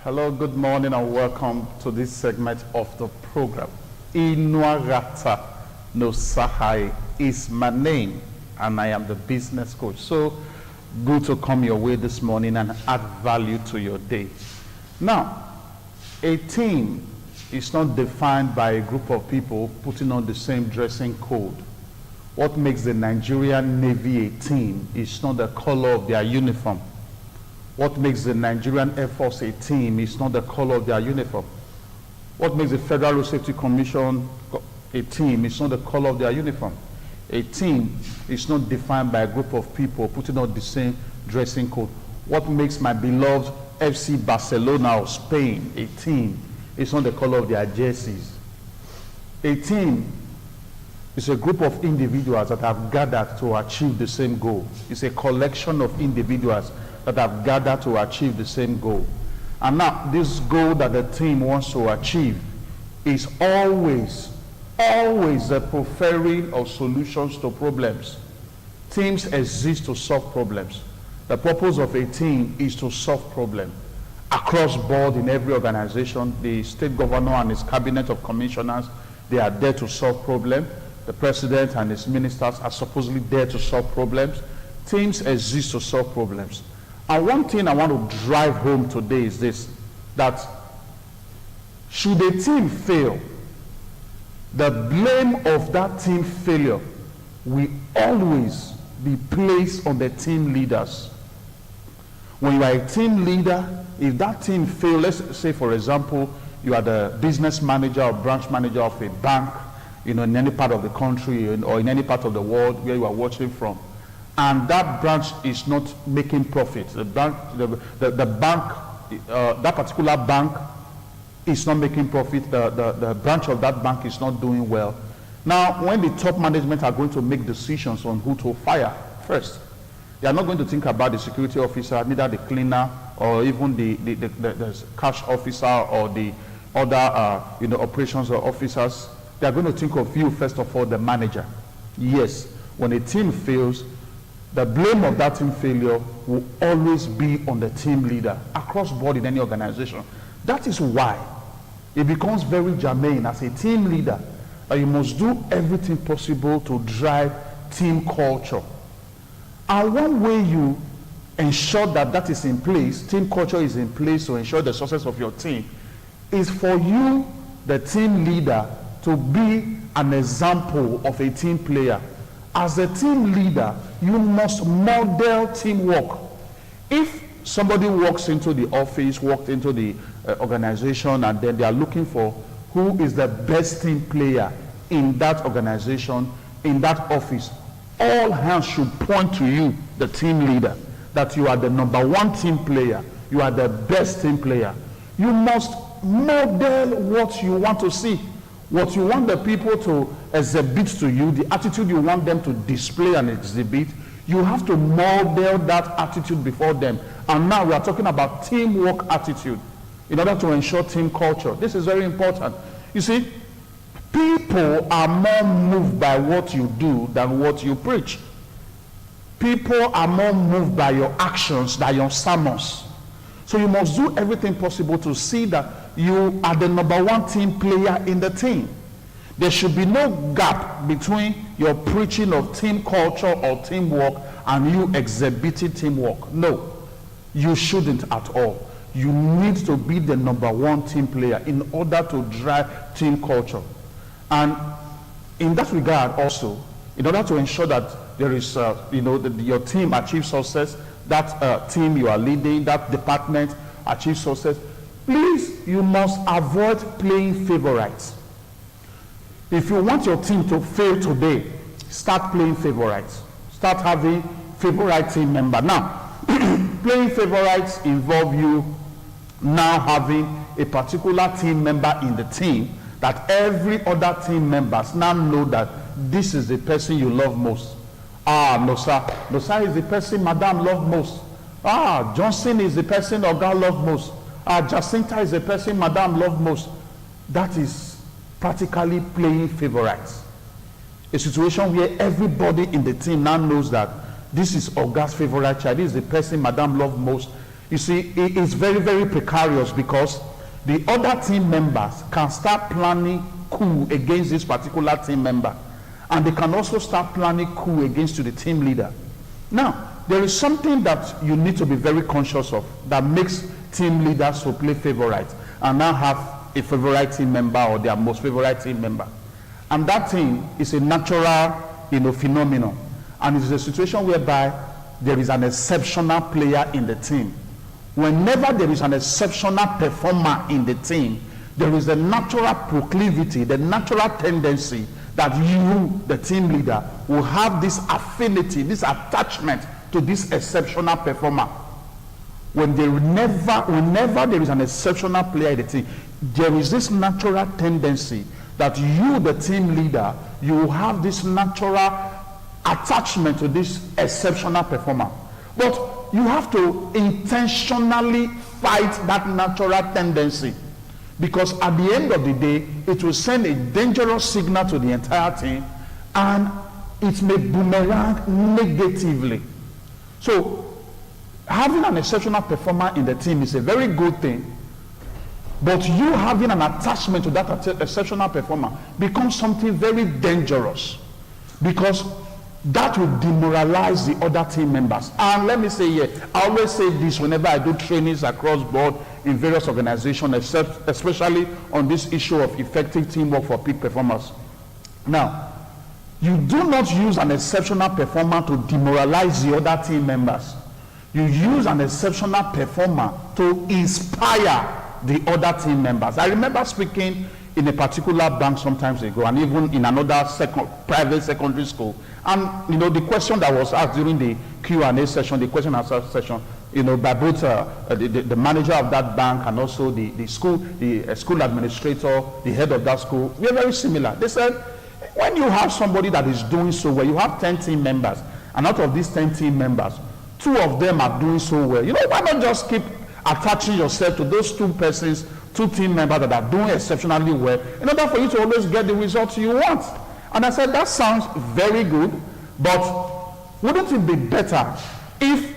Hello, good morning, and welcome to this segment of the program. Inuarata Nosahai is my name, and I am the business coach. So good to come your way this morning and add value to your day. Now, a team is not defined by a group of people putting on the same dressing code. What makes the Nigerian Navy a team is not the color of their uniform. What makes the Nigerian Air Force a team is not the color of their uniform. What makes the Federal Road Safety Commission a team is not the color of their uniform. A team is not defined by a group of people putting on the same dressing code. What makes my beloved FC Barcelona of Spain a team is not the color of their jerseys. A team is a group of individuals that have gathered to achieve the same goal. It's a collection of individuals that have gathered to achieve the same goal. And now, this goal that the team wants to achieve is always the preferring of solutions to problems. Teams exist to solve problems. The purpose of a team is to solve problems. Across board in every organization, the state governor and his cabinet of commissioners, they are there to solve problems. The president and his ministers are supposedly there to solve problems. Teams exist to solve problems. And one thing I want to drive home today is this, that should a team fail, the blame of that team failure will always be placed on the team leaders. When you are a team leader, if that team fails, let's say for example, you are the business manager or branch manager of a bank, in any part of the country or in any part of the world where you are watching from, and that branch is not making profit. The bank, that particular bank is not making profit. The branch of that bank is not doing well. Now, when the top management are going to make decisions on who to fire first, they are not going to think about the security officer, neither the cleaner, or even the cash officer or the other operations or officers. They are going to think of you, first of all, the manager. Yes, when a team fails, the blame of that team failure will always be on the team leader across board in any organization. That is why it becomes very germane as a team leader that you must do everything possible to drive team culture. And one way you ensure that that is in place, team culture is in place to ensure the success of your team, is for you, the team leader, to be an example of a team player. As a team leader, you must model teamwork. If somebody walks into the office, walked into the organization, and then they are looking for who is the best team player in that organization, in that office, all hands should point to you, the team leader, that you are the #1 team player. You are the best team player. You must model what you want to see, what you want the people to exhibit to you, the attitude you want them to display and exhibit. You have to model that attitude before them. And now we are talking about teamwork attitude in order to ensure team culture. This is very important. You see, people are more moved by what you do than what you preach. People are more moved by your actions than your sermons. So you must do everything possible to see that you are the #1 team player in the team. There should be no gap between your preaching of team culture or teamwork and you exhibiting teamwork. No, you shouldn't at all. You need to be the #1 team player in order to drive team culture. And in that regard also, in order to ensure that there is, your team achieves success, that team you are leading, that department achieves success, please, you must avoid playing favorites. If you want your team to fail today, start playing favorites. Start having favorite team member. Now, playing favorites involve you now having a particular team member in the team that every other team members now know that this is the person you love most. Nosa is the person Madam love most. Johnson is the person Oga love most. Jacinta is the person Madam love most. That is practically playing favorites. A situation where everybody in the team now knows that this is Oga's favorite child, this is the person Madam love most. You see, it is very, very precarious because the other team members can start planning coup against this particular team member, and they can also start planning coup against the team leader. Now, there is something that you need to be very conscious of that makes team leaders to play favorite and now have a favorite team member or their most favorite team member. And that thing is a natural, phenomenon. And it is a situation whereby there is an exceptional player in the team. Whenever there is an exceptional performer in the team, there is a natural proclivity, the natural tendency that you, the team leader, will have this affinity, this attachment to this exceptional performer. Whenever there is an exceptional player in the team, there is this natural tendency that you, the team leader, you will have this natural attachment to this exceptional performer. But you have to intentionally fight that natural tendency, because at the end of the day, it will send a dangerous signal to the entire team, and it may boomerang negatively. So having an exceptional performer in the team is a very good thing, but you having an attachment to that exceptional performer becomes something very dangerous, because that will demoralize the other team members. And let me say here, I always say this whenever I do trainings across board in various organizations, especially on this issue of effective teamwork for peak performers. Now, you do not use an exceptional performer to demoralize the other team members. You use an exceptional performer to inspire the other team members. I remember speaking in a particular bank some time ago, and even in another private secondary school. And the question that was asked during the Q&A session, the question and answer session, by both the manager of that bank and also the school administrator, the head of that school, we are very similar. They said, when you have somebody that is doing so well, you have 10 team members, and out of these 10 team members, 2 of them are doing so well. Why not just keep attaching yourself to those 2 persons, 2 team members that are doing exceptionally well, in order for you to always get the results you want? And I said, that sounds very good, but wouldn't it be better if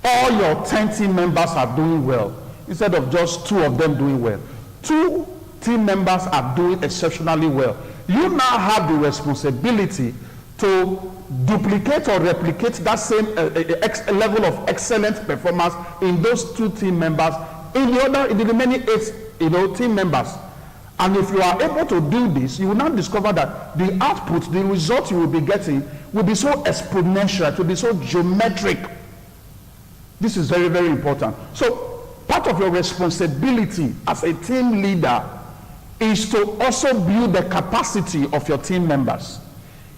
all your 10 team members are doing well, instead of just 2 of them doing well? 2 team members are doing exceptionally well. You now have the responsibility to duplicate or replicate that same level of excellent performance in those 2 team members, in the remaining 8 team members. And if you are able to do this, you will now discover that the output, the result you will be getting, will be so exponential, it will be so geometric. This is very, very important. So part of your responsibility as a team leader is to also build the capacity of your team members.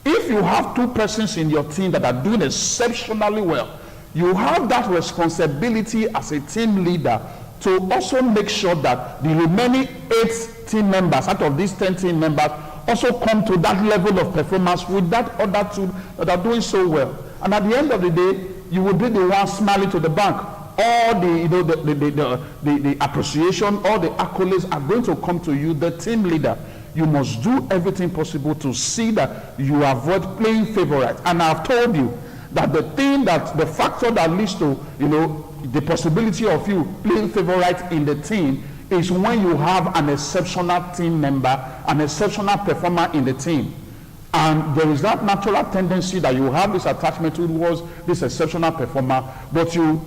If you have 2 persons in your team that are doing exceptionally well, you have that responsibility as a team leader to also make sure that the remaining 8 team members out of these 10 team members also come to that level of performance with that other 2 that are doing so well. And at the end of the day, you will be the one smiling to the bank. All the appreciation, all the accolades are going to come to you, the team leader. You must do everything possible to see that you avoid playing favorite. And I've told you that the factor that leads to the possibility of you playing favorite in the team is when you have an exceptional team member, an exceptional performer in the team. And there is that natural tendency that you have this attachment towards this exceptional performer, but you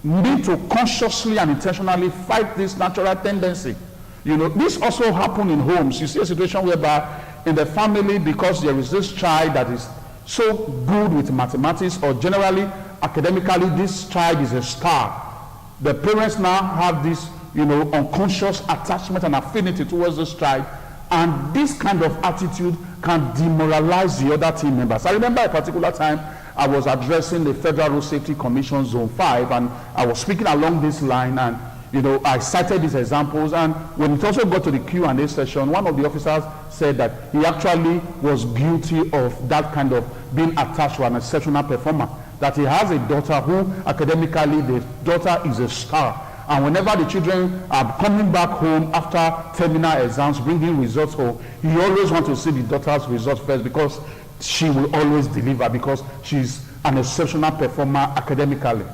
need to consciously and intentionally fight this natural tendency. This also happens in homes. You see a situation whereby in the family, because there is this child that is so good with mathematics, or generally academically, this child is a star. The parents now have this unconscious attachment and affinity towards this child, and this kind of attitude can demoralize the other team members. I remember a particular time I was addressing the Federal Road Safety Commission Zone 5, and I was speaking along this line, and I cited these examples, and when it also got to the Q&A session, one of the officers said that he actually was guilty of that kind of being attached to an exceptional performer, that he has a daughter who academically, the daughter is a star, and whenever the children are coming back home after terminal exams, bringing results home, he always wants to see the daughter's results first, because she will always deliver, because she's an exceptional performer academically.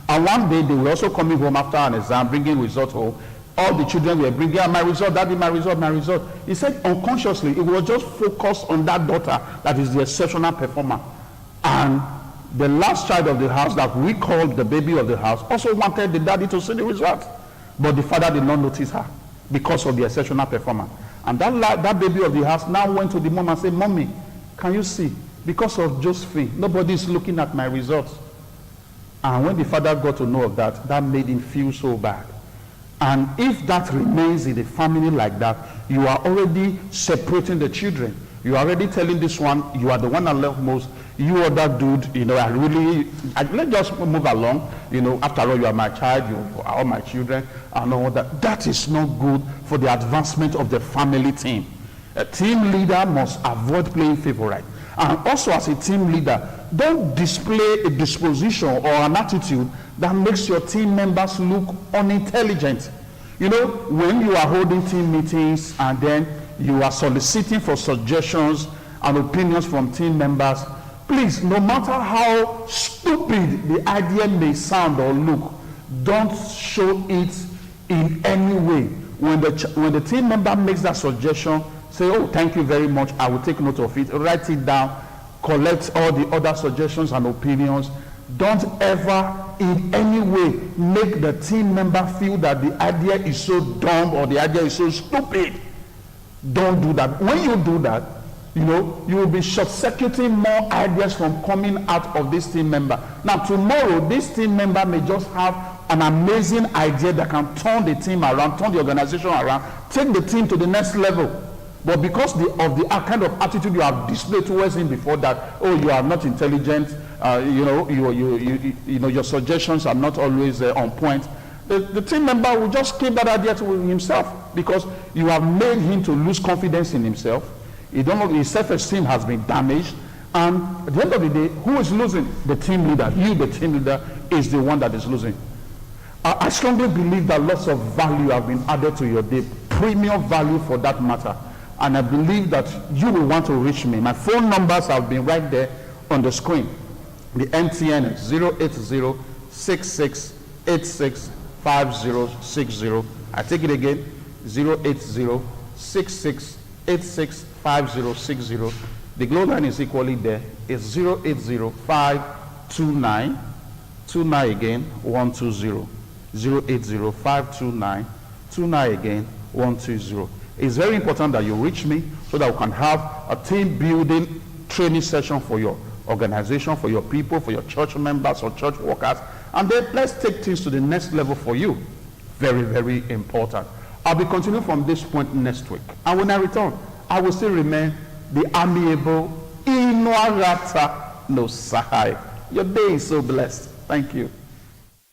And one day they were also coming home after an exam, bringing results home. All the children were bringing, my result, daddy, my result, my result. He said unconsciously, it was just focused on that daughter that is the exceptional performer. And the last child of the house that we called the baby of the house also wanted the daddy to see the result. But the father did not notice her because of the exceptional performer. And that baby of the house now went to the mom and said, Mommy, can you see? Because of Josephine, nobody is looking at my results. And when the father got to know of that, that made him feel so bad. And if that remains in a family like that, you are already separating the children. You are already telling this one, you are the one I love most. You other dude, let's just move along. After all, you are my child, you are all my children, and all that. That is not good for the advancement of the family team. A team leader must avoid playing favorite. And also as a team leader, don't display a disposition or an attitude that makes your team members look unintelligent. When you are holding team meetings and then you are soliciting for suggestions and opinions from team members, please, no matter how stupid the idea may sound or look, don't show it in any way. When the team member makes that suggestion, say, oh, thank you very much, I will take note of it, write it down, collect all the other suggestions and opinions. Don't ever in any way make the team member feel that the idea is so dumb or the idea is so stupid. Don't do that. When you do that, you will be short-circuiting more ideas from coming out of this team member. Now, tomorrow, this team member may just have an amazing idea that can turn the team around, turn the organization around, take the team to the next level. But because of the kind of attitude you have displayed towards him before that, oh, you are not intelligent, your suggestions are not always on point, the team member will just keep that idea to himself because you have made him to lose confidence in himself. His self-esteem has been damaged, and at the end of the day, who is losing? The team leader. You, the team leader, is the one that is losing. I strongly believe that lots of value have been added to your day, premium value for that matter. And I believe that you will want to reach me. My phone numbers have been right there on the screen. The MTN is 080-6686-5060. I take it again, 080-6686-5060. The Glow line is equally there. It's 080-529, 29 again, 120. 080-529, 29 again, 120. It's very important that you reach me so that we can have a team building training session for your organization, for your people, for your church members or church workers. And then let's take things to the next level for you. Very, very important. I'll be continuing from this point next week. And when I return, I will still remain the amiable Inuarata no Sahai. Your day is so blessed. Thank you.